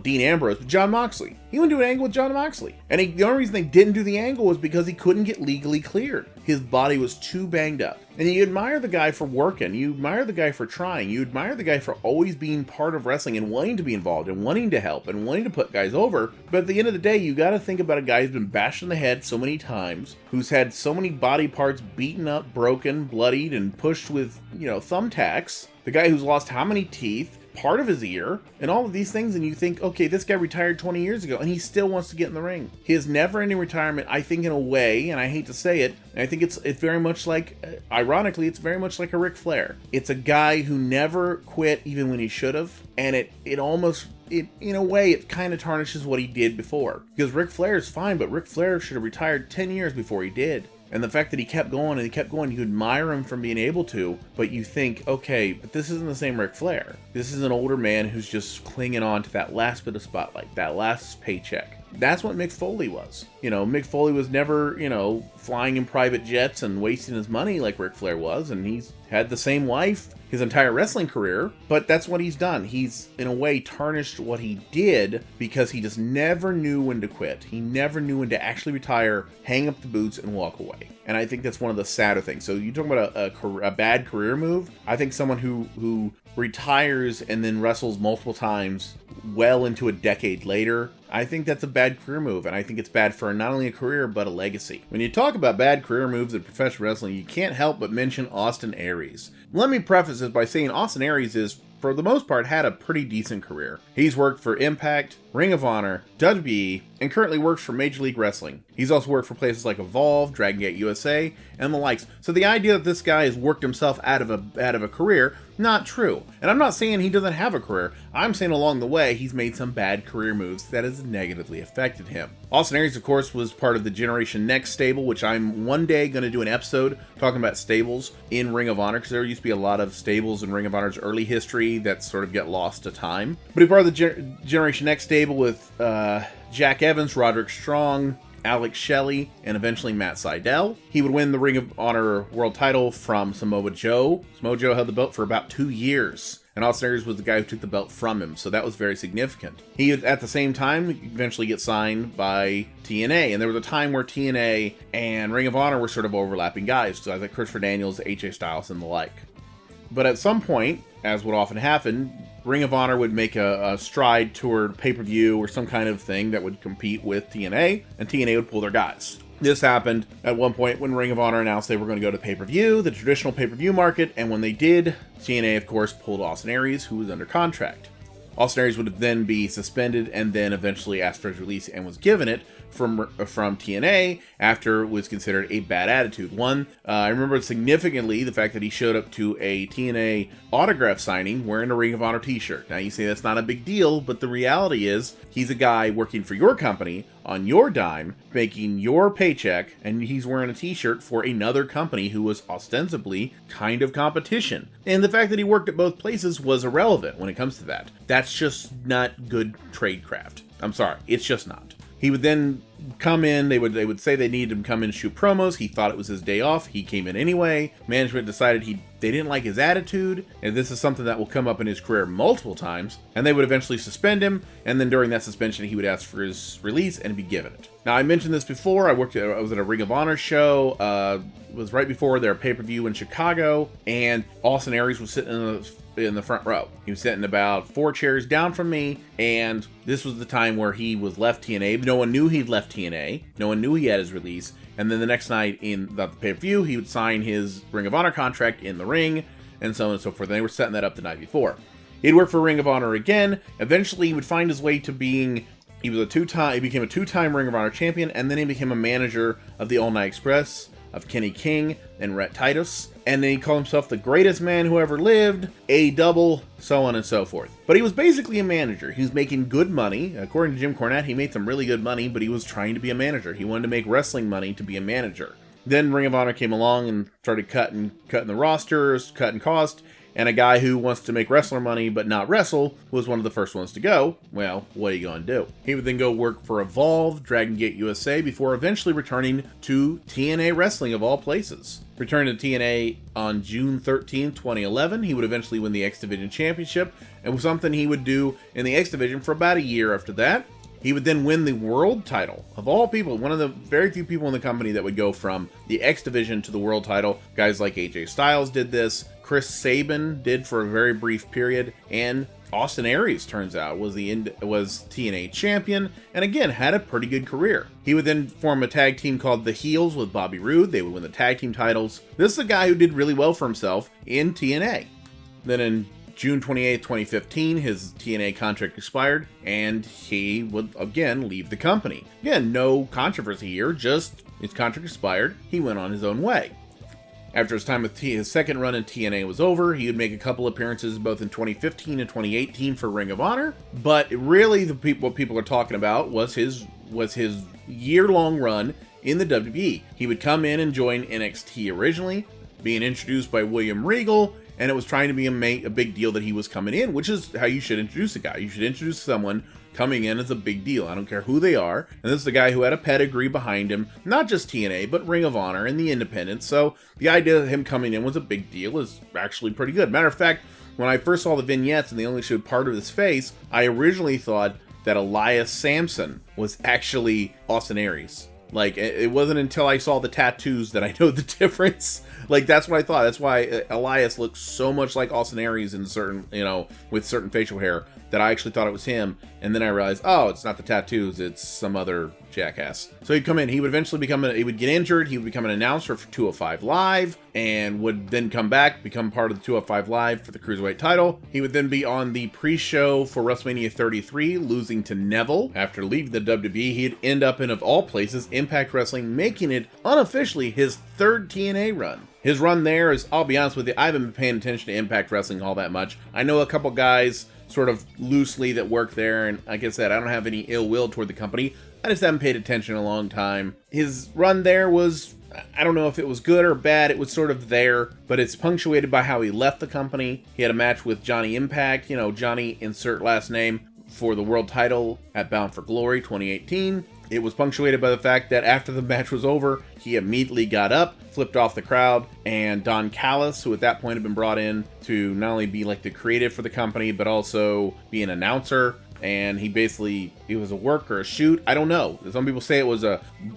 Dean Ambrose, but Jon Moxley. He wanted to do an angle with Jon Moxley, and the only reason they didn't do the angle was because he couldn't get legally cleared. His body was too banged up. And you admire the guy for working. You admire the guy for trying. You admire the guy for always being part of wrestling and wanting to be involved and wanting to help and wanting to put guys over. But at the end of the day, you got to think about a guy who's been bashed in the head so many times, who's had so many body parts beaten up, broken, bloodied, and pushed with, thumbtacks. The guy who's lost how many teeth, part of his ear and all of these things, and you think, okay, this guy retired 20 years ago and he still wants to get in the ring. His never-ending retirement, I think, in a way, and I hate to say it, I think it's very much like, ironically, it's very much like a Ric Flair. It's a guy who never quit even when he should have, and it almost, in a way, it kind of tarnishes what he did before. Because Ric Flair is fine, but Ric Flair should have retired 10 years before he did. And the fact that he kept going and he kept going, you admire him from being able to, but you think, okay, but this isn't the same Ric Flair. This is an older man who's just clinging on to that last bit of spotlight, that last paycheck. That's what Mick Foley was. Mick Foley was never, flying in private jets and wasting his money like Ric Flair was, and he's had the same life his entire wrestling career, but that's what he's done. He's, in a way, tarnished what he did because he just never knew when to quit. He never knew when to actually retire, hang up the boots, and walk away. And I think that's one of the sadder things. So you talk about a bad career move. I think someone who retires and then wrestles multiple times well into a decade later, I think that's a bad career move, and I think it's bad for not only a career, but a legacy. When you talk about bad career moves in professional wrestling, you can't help but mention Austin Aries. Let me preface this by saying Austin Aries is, for the most part, had a pretty decent career. He's worked for Impact, Ring of Honor, WWE, and currently works for Major League Wrestling. He's also worked for places like Evolve, Dragon Gate USA, and the likes. So the idea that this guy has worked himself out of a career, not true. And I'm not saying he doesn't have a career. I'm saying along the way, he's made some bad career moves that has negatively affected him. Austin Aries, of course, was part of the Generation Next stable, which I'm one day going to do an episode talking about stables in Ring of Honor, because there used to be a lot of stables in Ring of Honor's early history that sort of get lost to time. But he's part of the Generation Next stable with Jack Evans, Roderick Strong, Alex Shelley, and eventually Matt Sydal. He would win the Ring of Honor World title from Samoa Joe. Samoa Joe held the belt for about 2 years, and Austin Aries was the guy who took the belt from him, so that was very significant. He, at the same time, eventually gets signed by TNA, and there was a time where TNA and Ring of Honor were sort of overlapping guys, so like Christopher Daniels, AJ Styles, and the like. But at some point, as would often happen, Ring of Honor would make a stride toward pay-per-view or some kind of thing that would compete with TNA, and TNA would pull their guys. This happened at one point when Ring of Honor announced they were going to go to pay-per-view, the traditional pay-per-view market, and when they did, TNA, of course, pulled Austin Aries, who was under contract. Austin Aries would then be suspended and then eventually asked for his release and was given it from TNA after it was considered a bad attitude. I remember significantly the fact that he showed up to a TNA autograph signing wearing a Ring of Honor t-shirt. Now you say that's not a big deal, but the reality is he's a guy working for your company on your dime, making your paycheck, and he's wearing a t-shirt for another company who was ostensibly kind of competition. And the fact that he worked at both places was irrelevant when it comes to that. That's just not good tradecraft. I'm sorry, it's just not. He would then come in, they would say they needed him to come in and shoot promos. He thought it was his day off. He came in anyway. Management decided they didn't like his attitude, and this is something that will come up in his career multiple times, and they would eventually suspend him, and then during that suspension he would ask for his release and be given it. Now, I mentioned this before. I was at a Ring of Honor show. It was right before their pay-per-view in Chicago, and Austin Aries was sitting in the front row. He was sitting about 4 chairs down from me, and this was the time where he was left TNA. No one knew he'd left TNA. No one knew he had his release. And then the next night in the pay-per-view, he would sign his Ring of Honor contract in the ring, and so on and so forth. And they were setting that up the night before. He'd work for Ring of Honor again. Eventually, he would find his way to being... He became a 2-time Ring of Honor champion, and then he became a manager of the All Night Express, of Kenny King and Rhett Titus, and then he called himself the greatest man who ever lived, a double, so on and so forth. But he was basically a manager. He was making good money. According to Jim Cornette, he made some really good money, but he was trying to be a manager. He wanted to make wrestling money to be a manager. Then Ring of Honor came along and started cutting the rosters, cutting cost, and a guy who wants to make wrestler money but not wrestle was one of the first ones to go. Well, what are you going to do? He would then go work for Evolve, Dragon Gate USA, before eventually returning to TNA Wrestling of all places. Returned to TNA on June 13, 2011. He would eventually win the X Division Championship, and was something he would do in the X Division for about a year after that. He would then win the world title. Of all people, one of the very few people in the company that would go from the X Division to the world title. Guys like AJ Styles did this. Chris Sabin did for a very brief period. And Austin Aries, turns out, was TNA champion, and again, had a pretty good career. He would then form a tag team called The Heels with Bobby Roode. They would win the tag team titles. This is a guy who did really well for himself in TNA. Then in June 28th, 2015, his TNA contract expired, and he would again leave the company. Again, no controversy here, just his contract expired, he went on his own way. After his time with his second run in TNA was over, he would make a couple appearances both in 2015 and 2018 for Ring of Honor, but really what people are talking about was his year-long run in the WWE. He would come in and join NXT originally, being introduced by William Regal, and it was trying to be a big deal that he was coming in, which is how you should introduce a guy. You should introduce someone coming in as a big deal. I don't care who they are. And this is the guy who had a pedigree behind him, not just TNA, but Ring of Honor and the Independents. So the idea of him coming in was a big deal is actually pretty good. Matter of fact, when I first saw the vignettes and they only showed part of his face, I originally thought that Elias Samson was actually Austin Aries. Like, it wasn't until I saw the tattoos that I know the difference. Like, that's what I thought. That's why Elias looks so much like Austin Aries in certain, with certain facial hair, that I actually thought it was him. And then I realized, oh, it's not the tattoos, it's some other jackass. So he'd come in, he would eventually he would get injured, he would become an announcer for 205 Live, and would then come back, become part of the 205 Live for the Cruiserweight title. He would then be on the pre-show for WrestleMania 33, losing to Neville. After leaving the WWE, he'd end up in, of all places, Impact Wrestling, making it unofficially his third TNA run. His run there is, I'll be honest with you, I haven't been paying attention to Impact Wrestling all that much. I know a couple guys sort of loosely that work there, and like I said, I don't have any ill will toward the company. I just haven't paid attention in a long time. His run there was, I don't know if it was good or bad, it was sort of there, but it's punctuated by how he left the company. He had a match with Johnny Impact, Johnny insert last name, for the world title at Bound for Glory 2018. It was punctuated by the fact that after the match was over, he immediately got up, flipped off the crowd, and Don Callis, who at that point had been brought in to not only be like the creative for the company, but also be an announcer, and it was a work or a shoot, I don't know. Some people say it was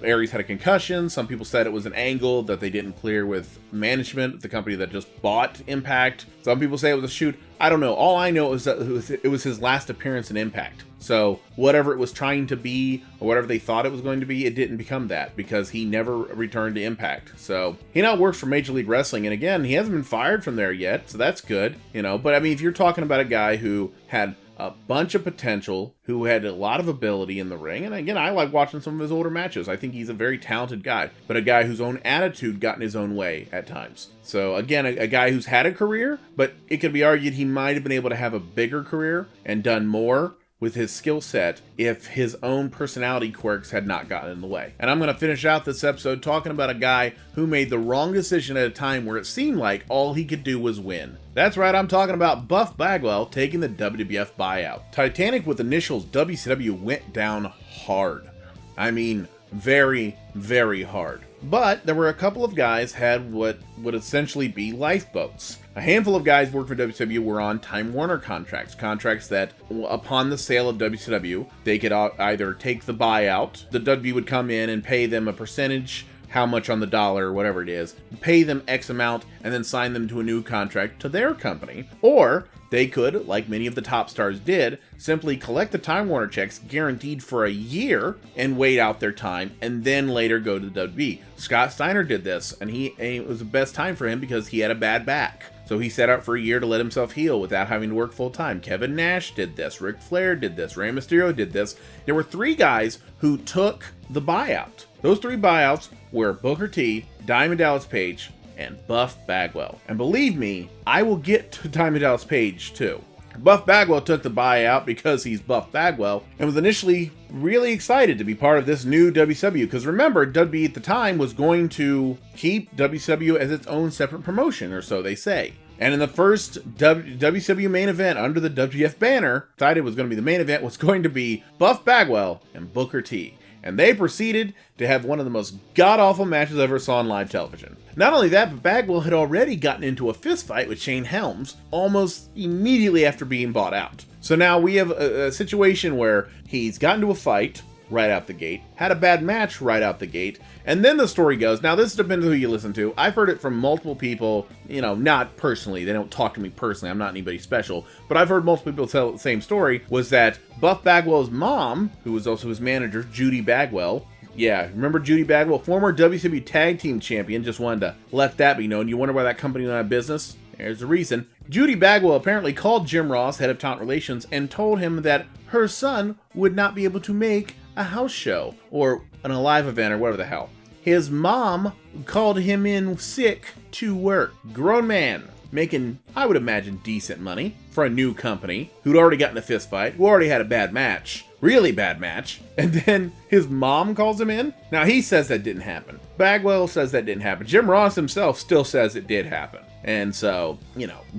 Aries had a concussion, some people said it was an angle that they didn't clear with management, the company that just bought Impact. Some people say it was a shoot, I don't know. All I know is that it was his last appearance in Impact. So whatever it was trying to be, or whatever they thought it was going to be, it didn't become that, because he never returned to Impact. So he now works for Major League Wrestling, and again, he hasn't been fired from there yet, so that's good, But I mean, if you're talking about a guy who had a bunch of potential, who had a lot of ability in the ring, and again, I like watching some of his older matches. I think he's a very talented guy, but a guy whose own attitude got in his own way at times. So again, a guy who's had a career, but it could be argued he might have been able to have a bigger career and done more with his skill set if his own personality quirks had not gotten in the way. And I'm going to finish out this episode talking about a guy who made the wrong decision at a time where it seemed like all he could do was win. That's right, I'm talking about Buff Bagwell taking the WWF buyout. Titanic with initials WCW went down hard. I mean, very, very hard. But there were a couple of guys had what would essentially be lifeboats. A handful of guys worked for WCW were on Time Warner contracts that upon the sale of WCW, they could either take the buyout, the WWE would come in and pay them a percentage, how much on the dollar or whatever it is, pay them X amount, and then sign them to a new contract to their company. Or they could, like many of the top stars did, simply collect the Time Warner checks guaranteed for a year and wait out their time, and then later go to the WWE. Scott Steiner did this, and it was the best time for him because he had a bad back. So he set out for a year to let himself heal without having to work full time. Kevin Nash did this, Ric Flair did this, Rey Mysterio did this. There were 3 guys who took the buyout. Those 3 buyouts were Booker T, Diamond Dallas Page, and Buff Bagwell. And believe me, I will get to Diamond Dallas Page too. Buff Bagwell took the buyout because he's Buff Bagwell and was initially really excited to be part of this new WCW, because remember, WWE at the time was going to keep WCW as its own separate promotion, or so they say. And in the first WCW main event under the WWF banner, decided was going to be the main event, was going to be Buff Bagwell and Booker T. And they proceeded to have one of the most god-awful matches I ever saw on live television. Not only that, but Bagwell had already gotten into a fist fight with Shane Helms almost immediately after being bought out. So now we have a situation where he's gotten into a fight right out the gate, had a bad match right out the gate, and then the story goes, now this depends on who you listen to, I've heard it from multiple people, not personally, they don't talk to me personally, I'm not anybody special, but I've heard multiple people tell the same story, was that Buff Bagwell's mom, who was also his manager, Judy Bagwell, yeah, remember Judy Bagwell, former WCW Tag Team Champion, just wanted to let that be known. You wonder why that company went out of business? There's the reason. Judy Bagwell apparently called Jim Ross, head of talent relations, and told him that her son would not be able to make a house show or an live event or whatever the hell. His mom called him in sick to work. Grown man, making, I would imagine, decent money for a new company who'd already gotten a fist fight, who already had a bad match. Really bad match. And then his mom calls him in? Now, he says that didn't happen. Bagwell says that didn't happen. Jim Ross himself still says it did happen. And so,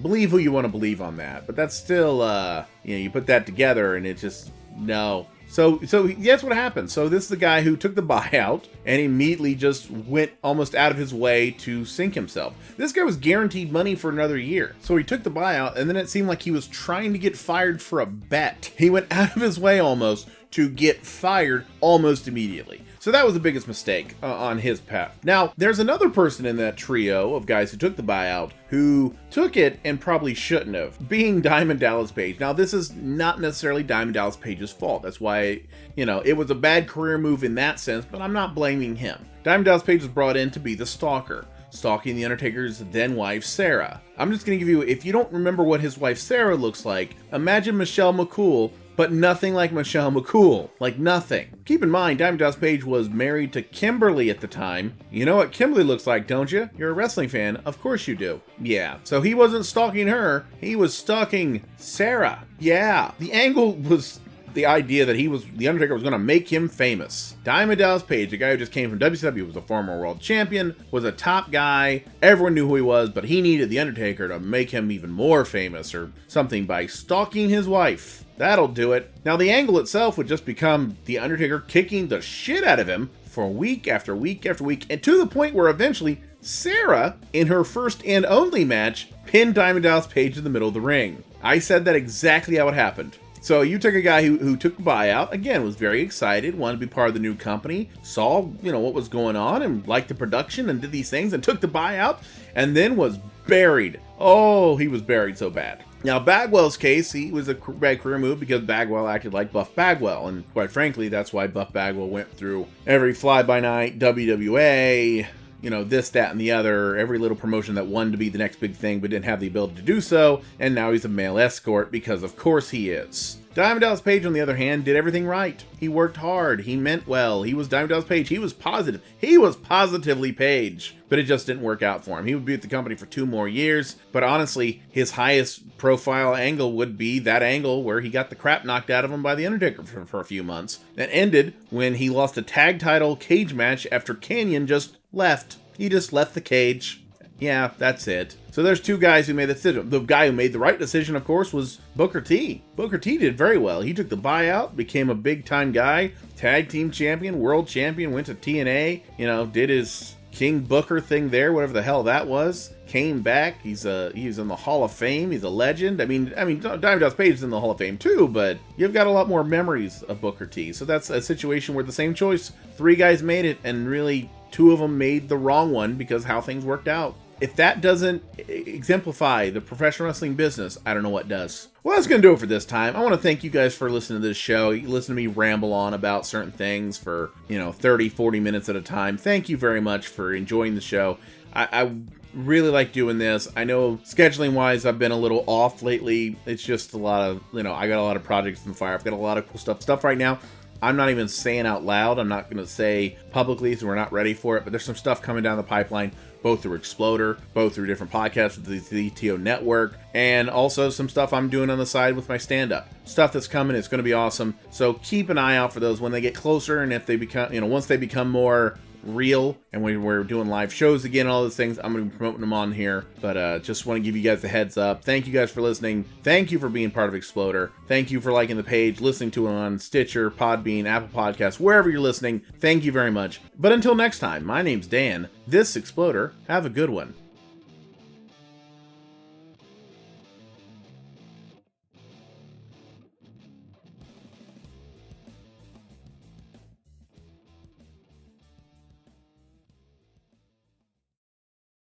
believe who you want to believe on that. But that's still, you put that together and it just, no. So that's what happened. So this is the guy who took the buyout and immediately just went almost out of his way to sink himself. This guy was guaranteed money for another year. So he took the buyout and then it seemed like he was trying to get fired for a bet. He went out of his way almost to get fired almost immediately. So that was the biggest mistake on his path. Now, there's another person in that trio of guys who took the buyout who took it and probably shouldn't have, being Diamond Dallas Page. Now, this is not necessarily Diamond Dallas Page's fault. That's why, it was a bad career move in that sense, but I'm not blaming him. Diamond Dallas Page was brought in to be the stalker, stalking The Undertaker's then wife, Sarah. I'm just going to give you, if you don't remember what his wife, Sarah, looks like, imagine Michelle McCool, but nothing like Michelle McCool. Like nothing. Keep in mind, Diamond Dallas Page was married to Kimberly at the time. You know what Kimberly looks like, don't you? You're a wrestling fan. Of course you do. Yeah, so he wasn't stalking her. He was stalking Sarah. Yeah, the angle was the idea that The Undertaker was going to make him famous. Diamond Dallas Page, a guy who just came from WCW, was a former world champion, was a top guy. Everyone knew who he was, but he needed The Undertaker to make him even more famous or something by stalking his wife. That'll do it. Now, the angle itself would just become The Undertaker kicking the shit out of him for week after week after week, and to the point where eventually Sarah, in her first and only match, pinned Diamond Dallas Page in the middle of the ring. I said that exactly how it happened. So you took a guy who took the buyout, again, was very excited, wanted to be part of the new company, saw, what was going on and liked the production and did these things and took the buyout and then was buried. Oh, he was buried so bad. Now, Bagwell's case, he was a bad career move because Bagwell acted like Buff Bagwell. And quite frankly, that's why Buff Bagwell went through every fly-by-night, WWA, this, that, and the other, every little promotion that wanted to be the next big thing but didn't have the ability to do so, and now he's a male escort because of course he is. Diamond Dallas Page, on the other hand, did everything right. He worked hard, he meant well, he was Diamond Dallas Page, he was positive, he was positively Page, but it just didn't work out for him. He would be at the company for 2 more years, but honestly, his highest profile angle would be that angle where he got the crap knocked out of him by The Undertaker for a few months. That ended when he lost a tag title cage match after Kanyon just left. He just left the cage. Yeah, that's it. So there's 2 guys who made the decision. The guy who made the right decision, of course, was Booker T. Booker T did very well. He took the buyout, became a big-time guy, tag team champion, world champion, went to TNA, did his King Booker thing there, whatever the hell that was. Came back. He's in the Hall of Fame. He's a legend. I mean, Diamond Dallas Page is in the Hall of Fame too, but you've got a lot more memories of Booker T. So that's a situation where the same choice, 3 guys made it, and really 2 of them made the wrong one because how things worked out. If that doesn't exemplify the professional wrestling business, I don't know what does. Well, that's going to do it for this time. I want to thank you guys for listening to this show. You listen to me ramble on about certain things for, 30, 40 minutes at a time. Thank you very much for enjoying the show. I really like doing this. I know scheduling wise, I've been a little off lately. It's just a lot of, I got a lot of projects in the fire. I've got a lot of cool stuff right now. I'm not even saying out loud. I'm not going to say publicly, so we're not ready for it. But there's some stuff coming down the pipeline, both through Exploder, both through different podcasts with the TO Network, and also some stuff I'm doing on the side with my stand-up. Stuff that's coming. It's going to be awesome. So keep an eye out for those when they get closer, and if they become, once they become more real and we're doing live shows again, all those things, I'm going to be promoting them on here. But just want to give you guys a heads up. Thank you guys for listening. Thank you for being part of Exploder. Thank you for liking the page, listening to it on Stitcher, Podbean, Apple Podcasts, wherever you're listening. Thank you very much. But until next time, my name's Dan. This Exploder. Have a good one.